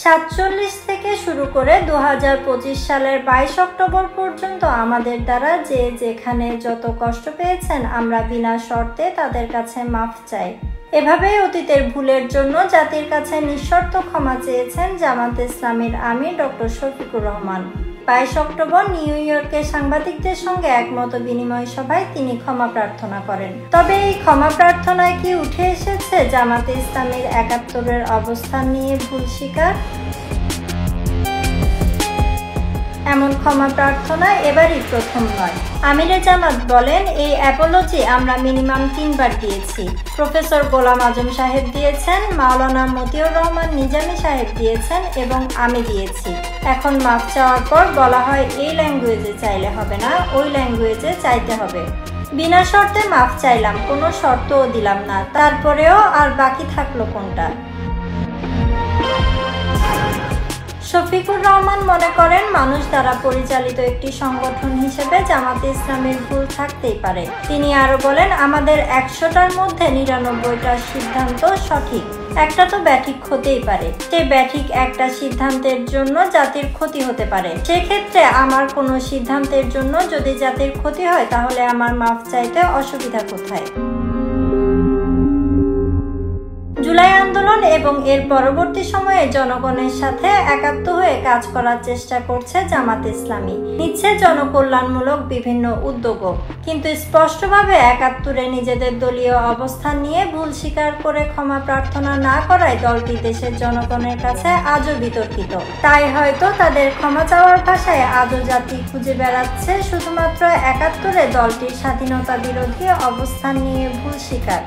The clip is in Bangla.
47 থেকে শুরু করে 2025 সালের 22 অক্টোবর পর্যন্ত আমাদের দ্বারা যে যেখানে যত কষ্ট পেয়েছেন আমরা বিনা শর্তে তাদের কাছে মাফ চাই। এভাবেই অতীতের ভুলের জন্য জাতির কাছে নিঃশর্ত ক্ষমা চেয়েছেন জামাতে ইসলামীর আমির ডক্টর শফিকুর রহমান। 22 অক্টোবর নিউ ইয়র্কে সাংবাদিকদের সঙ্গে একমত বিনিময় সভায় তিনি ক্ষমা প্রার্থনা করেন। তবে এই ক্ষমা প্রার্থনায় কি উঠে এসেছে জামাতে ইসলামীর ৭১-এর অবস্থান নিয়ে ভুল স্বীকার? এমন ক্ষমা প্রার্থনা এবারই প্রথম নয়। আমিরে জামাত বলেন, এই অ্যাপোলজি আমরা মিনিমাম 3 বার দিয়েছি। প্রফেসর গোলাম আজম সাহেব দিয়েছেন, মাওলানা মতিউর রহমান নিজামী সাহেব দিয়েছেন এবং আমি দিয়েছি। এখন মাফ চাওয়ার পর বলা হয় এই ল্যাঙ্গুয়েজে চাইলে হবে না, ওই ল্যাঙ্গুয়েজে চাইতে হবে। বিনা শর্তে মাফ চাইলাম, কোনো শর্তও দিলাম না, তারপরেও আর বাকি থাকলো কোনটা? শফিকুর রহমান মনে করেন, মানুষ দ্বারা পরিচালিত একটি সংগঠন হিসেবে জামাতে ইসলামীর ভুল থাকতেই পারে। তিনি আরো বলেন, আমাদের 100টার মধ্যে 99টার সিদ্ধান্ত সঠিক, একটা তো ব্যাঠিক হতেই পারে। সেই ব্যাঠিক একটা সিদ্ধান্তের জন্য জাতির ক্ষতি হতে পারে। সেক্ষেত্রে আমার কোনো সিদ্ধান্তের জন্য যদি জাতির ক্ষতি হয় তাহলে আমার মাফ চাইতে অসুবিধা কোথায়? জুলাই আন্দোলন এবং এর পরবর্তী সময়ে জনগণের সাথে একাত্ম হয়ে কাজ করার চেষ্টা করছে জামাতে ইসলামী, নিচ্ছে জনকল্যাণমূলক বিভিন্ন উদ্যোগও। কিন্তু স্পষ্টভাবে ৭১-এ নিজেদের দলীয় অবস্থান নিয়ে ভুল স্বীকার করে ক্ষমা প্রার্থনা না করায় দলটি দেশের জনগণের কাছে আজও বিতর্কিত। তাই হয়তো তাদের ক্ষমা চাওয়ার ভাষায় আজও জাতি খুঁজে বেড়াচ্ছে শুধুমাত্র ৭১-এ দলটির স্বাধীনতা বিরোধী অবস্থান নিয়ে ভুল স্বীকার।